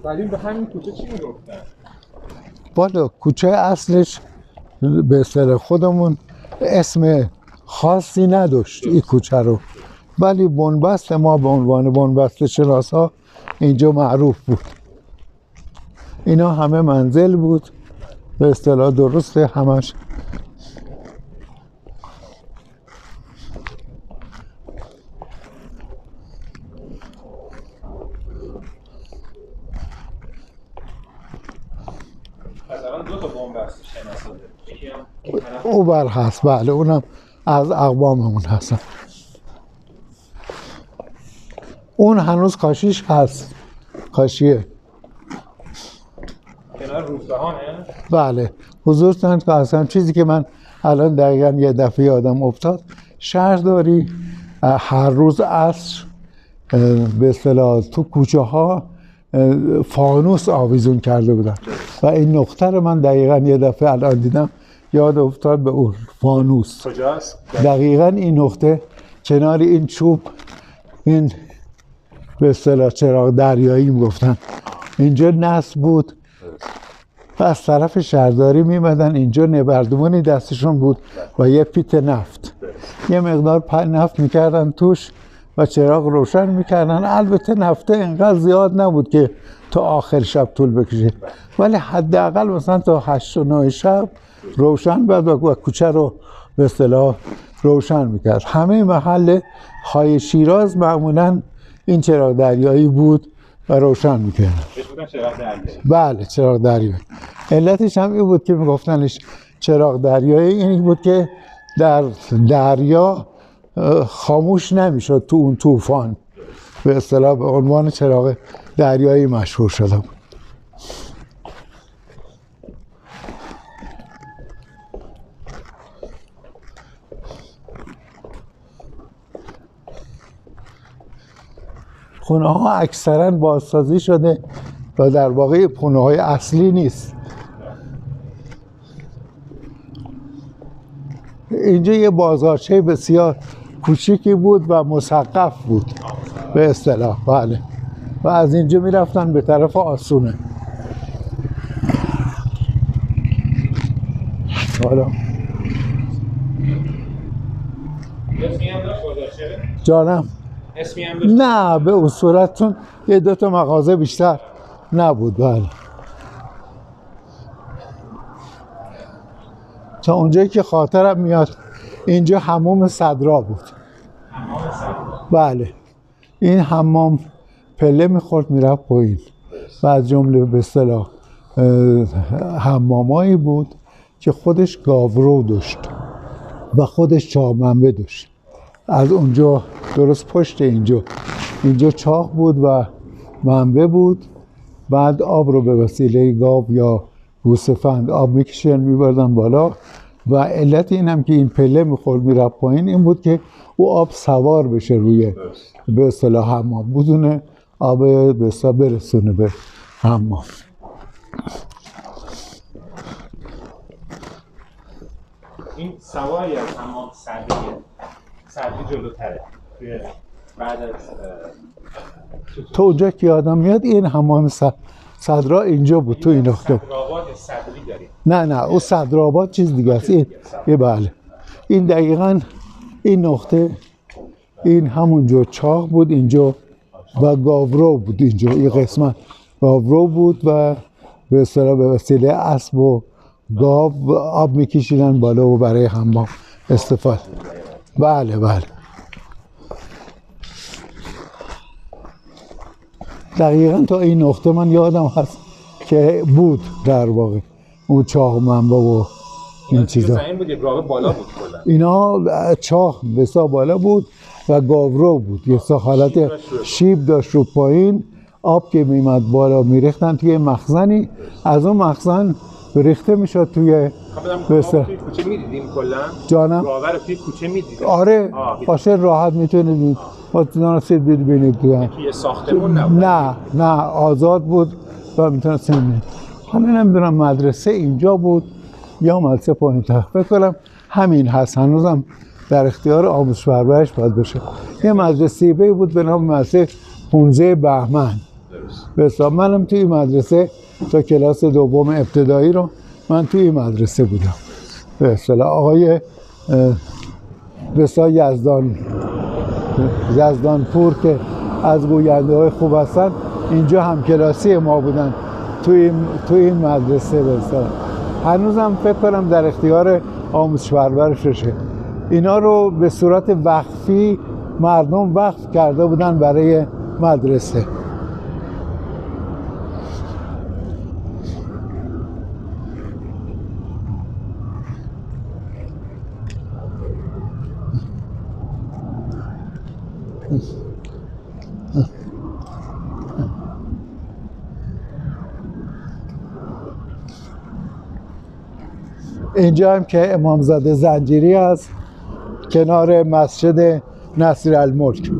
ولی به همین کوچه چی میگفتن؟ بالا کوچه اصلش به اصطلاح خودمون اسم خاصی نداشت این کوچه رو، ولی بنبست ما به عنوان بنبست شناسا اینجا معروف بود. اینا همه منزل بود به اصطلاح، درسته همش. دو تا بنبست شناسا داره، یکی هم او بر هست، بله اونم از اقواممون هستن. اون هنوز کاشیش هست، کاشیه کنار روزبهانه. بله حضورتون که اصلا چیزی که من الان دقیقا یه دفعه یادم افتاد، شهرداری هر روز عصر به اصطلاح تو کوچه ها فانوس آویزون کرده بودن و این نقطه رو من دقیقا یه دفعه الان دیدم یاد افتاد به اون فانوس. کجاست؟ دقیقا این نقطه کنار این چوب، این به اصطلاح چراغ دریایی میگفتن، اینجا نصب بود و از طرف شهرداری میمدن اینجا، نبردمونی دستشون بود و یه پیت نفت، یه مقدار نفت میکردن توش و چراغ روشن میکردن. البته نفته اینقدر زیاد نبود که تا آخر شب طول بکشه، ولی حداقل مثلا تا 8 و 9 شب روشن بود و کوچه رو به اصطلاح روشن میکرد. همه محل های شیراز معمولا این چراغ دریایی بود و روشن میکردن. بله چراغ دریایی. علتش هم این بود که میگفتنش چراغ دریایی، این بود که در دریا خاموش نمیشد تو اون طوفان، به اصطلاح به عنوان چراغ دریایی مشهور شده بود. خونه ها اکثرا بازسازی شده و در واقع خونه های اصلی نیست. اینجا یه بازارچه بسیار کوچیکی بود و مسقف بود به اصطلاح، بله، و از اینجا میرفتن به طرف آسونه. حالا اسمی هم داشت بازارچه؟ جانم؟ اسمی هم داشت؟ نه به اون صورتتون یه 2 تا مغازه بیشتر نبود. بله تا اونجایی که خاطرم میاد اینجا حمام صدرا بود. حمام صدرا؟ بله این حمام پله میخورد میرفت پایین و از جمله به اصطلاح حمامایی بود که خودش گاورو داشت و خودش چاق‌منبه داشت. از اونجا درست پشت اینجا چاق بود و منبع بود، بعد آب رو به وسیله گاو یا گوسفند آب میکشن میبردن بالا و علت این هم که این پله میخورد میرفت پایین این بود که او آب سوار بشه روی به اصطلاح حمام، بدون آب به اصطلاح برسونه به حمام. این سواری از حمام صدری جلوتره بعد از تو اونجا که یادم میاد این حمام صدرا اینجا بود تو این نقطه. صدرآباد صدری داریم؟ نه او صدرآباد چیز دیگه است. این بله این دقیقاً این نقطه، این همونجا چاق بود اینجا و گاورو بود اینجا، این قسمت گاورو بود و به اصطلاح به وسیله اسب و گاو آب میکشیدن بالا و برای حمام استفاده. بله دقیقاً تا این نقطه من یادم هست که بود در واقع اون چاق منبع و این چیزا. زمین بود، یک راه بالا بود کلا. اینا چاق بسا بالا بود و گاورو بود، یه حالت شیب داشت رو پایین. آب که میمد بالا میریختن توی مخزنی، از اون مخزن ریخته میشد توی کوچه میدیدیم کلا. جانم؟ راهور توی کوچه میدیدیم. آره باشه راحت میتونید رسید ببینید توی ساختمون نبود. نه آزاد بود و میتونستید ببینید. حالا نمیدونم مدرسه اینجا بود یا مدرسه پایین تر، فکر کنم همین هست، هنوزم در اختیار آموزش پرورش باید بشه. یه مدرسه بود به نام مدرسه 15 بهمن. به حساب منم توی مدرسه تا کلاس دوم ابتدایی رو من توی مدرسه بودم. به اصطلاح آقای بسا یزدان پور که از گوینده های خوب هستن اینجا هم کلاسی ما بودن توی این مدرسه. به اصطلاح هنوزم فکر کنم در اختیار آموزش پرورششه. اینا رو به صورت وقفی مردم وقف کرده بودن برای مدرسه. اینجا هم که امامزاده زنجیری است کنار مسجد نصرالملک. تکه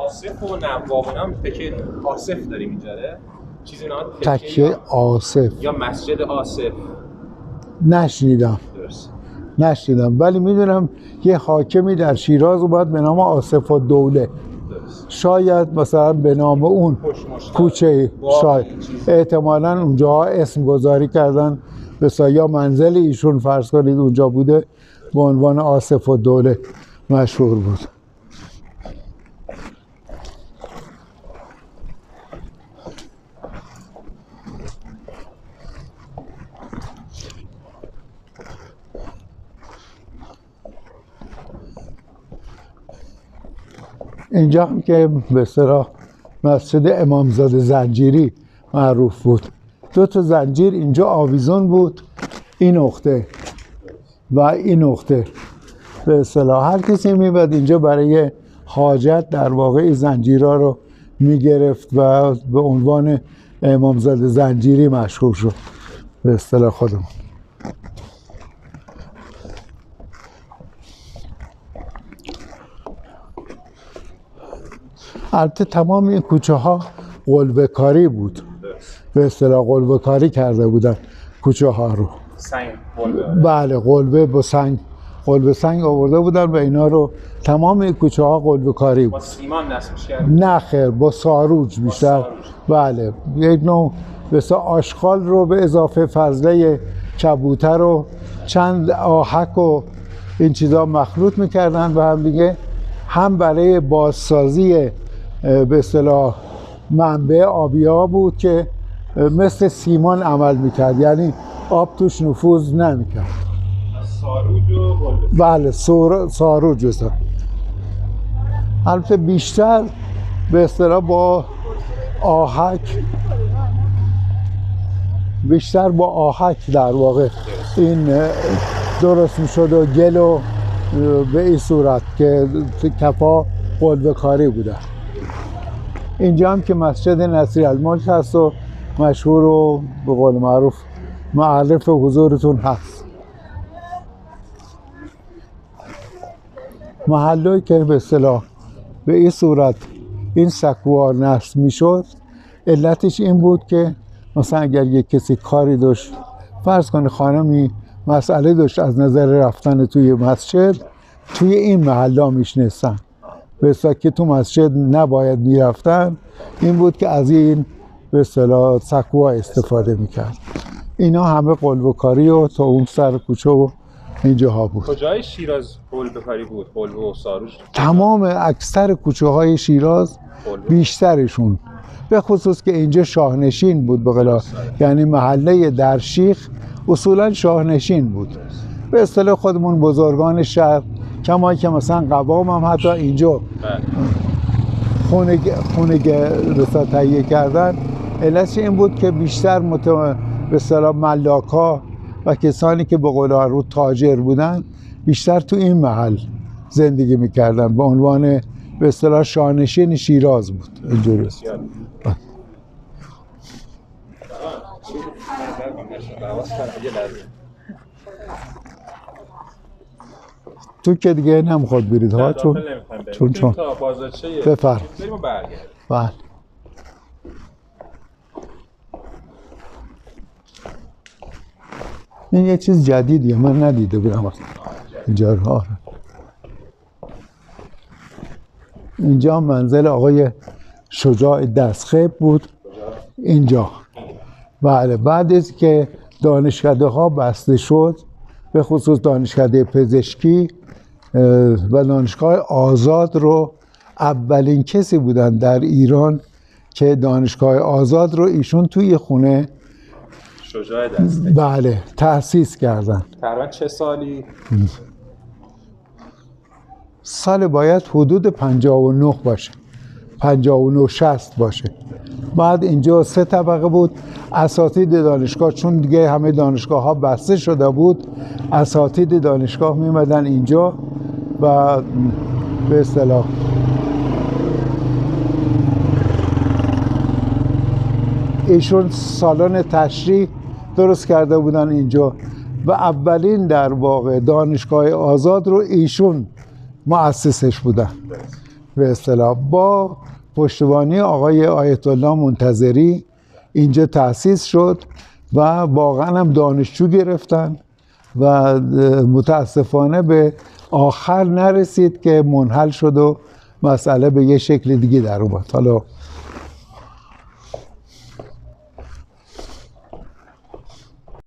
آصف و نواب هم تکه آصف داریم اینجا چیزی نام تکه آصف یا مسجد آصف نشنیدم. درست. نشنیدم ولی میدونم یه حاکمی در شیراز اومد به نام آصف الدوله. شاید مثلا به نام اون کوچه شاید احتمالاً اونجا اسم گذاری کردن به یا منزل ایشون فرض کنید اونجا بوده به عنوان آصف الدوله مشهور بود. اینجا هم که به اصطلاح مسجد امامزاده زنجیری معروف بود. 2 تا زنجیر اینجا آویزون بود، این نقطه و این نقطه. به اصطلاح هر کسی میباد اینجا برای حاجت در واقع این زنجیرها رو میگرفت و به عنوان امامزاده زنجیری مشهور شد به اصطلاح خودمون. البته تمام این کوچه ها قلبه کاری بود. به اصطلاح قلبه کاری کرده بودن کوچه ها رو. سنگ قلبه. بله قلبه با سنگ، قلبه سنگ آورده بودن و اینا رو تمام این کوچه ها قلبه کاری بود. با سیمان نصبش کرد؟ نه خیر با ساروج بیشتر. بله یک نوع مثلا آشغال رو به اضافه فضله کبوتر و چند آهک و این چیزا مخلوط میکردن و هم دیگه، هم برای بازسازی به اصطلاح منبع آبی‌ها بود که مثل سیمان عمل میکرد، یعنی آب توش نفوذ نمیکرد. ساروج و قلبه. بله ساروج است. البته بیشتر به اصطلاح با آهک، بیشتر با آهک در واقع این درست میشد و گل و به این صورت که کفا قلبه کاری بوده. اینجا هم که مسجد نصرالملک هست و مشهور و به قول معروف معرف حضورتون هست. محلهایی که به اصطلاح به این صورت این سکوها نصب میشد علتش این بود که مثلا اگر یک کسی کاری داشت، فرض کنه خانمی مسئله داشت از نظر رفتن توی مسجد، توی این محله میشنستن به اصطلاح که تو مسجد نباید میرفتن، این بود که از این به اصطلاح سکوها استفاده میکرد. اینا همه قلبه کاری و تا اون سر کوچه و اینجاها بود. کجای شیراز قلبه کاری بود؟ قلبه و ساروج؟ تمام اکثر کوچه های شیراز بیشترشون، به خصوص که اینجا شاهنشین بود به قول، یعنی محله درشیخ اصولا شاهنشین بود به اصطلاح خودمون بزرگان شهر، کما که مثلا قوام هم حتی اینجا خونه تهیه کردن. علتش این بود که بیشتر به اصطلاح ملاک‌ها و کسانی که به قول معروف تاجر بودن بیشتر تو این محل زندگی میکردن، به عنوان به اصطلاح شاهنشین شیراز بود. اینجوری تو که دیگه نمیخواد برید ها، چون بفرم. بله این یه چیز جدیدیه، من ندیده بودم اصلا اینجا رو. اینجا منزل آقای شجاع دستخیب بود اینجا. بله، بعد از که دانشکده ها بسته شد، به خصوص دانشکده پزشکی و دانشگاه آزاد رو، اولین کسی بودن در ایران که دانشگاه آزاد رو ایشون توی خونه شجاع دستخیب بله تأسیس کردن. تقریبا چه سالی؟ سال باید حدود 59 باشه، 59 60 باشه. بعد اینجا 3 طبقه بود. اساتید دانشگاه، چون دیگه همه دانشگاه ها بسته شده بود، اساتید دانشگاه میمدن اینجا و به اصطلاح ایشون سالن تشریح درست کرده بودن اینجا و اولین در واقع دانشگاه آزاد رو ایشون مؤسسش بودن به اصطلاح. با پشتیبانی آقای آیت الله منتظری اینجا تأسیس شد و واقعا هم دانشجو گرفتن و متاسفانه به آخر نرسید که منحل شد و مسئله به یه شکل دیگه در اومد. حالا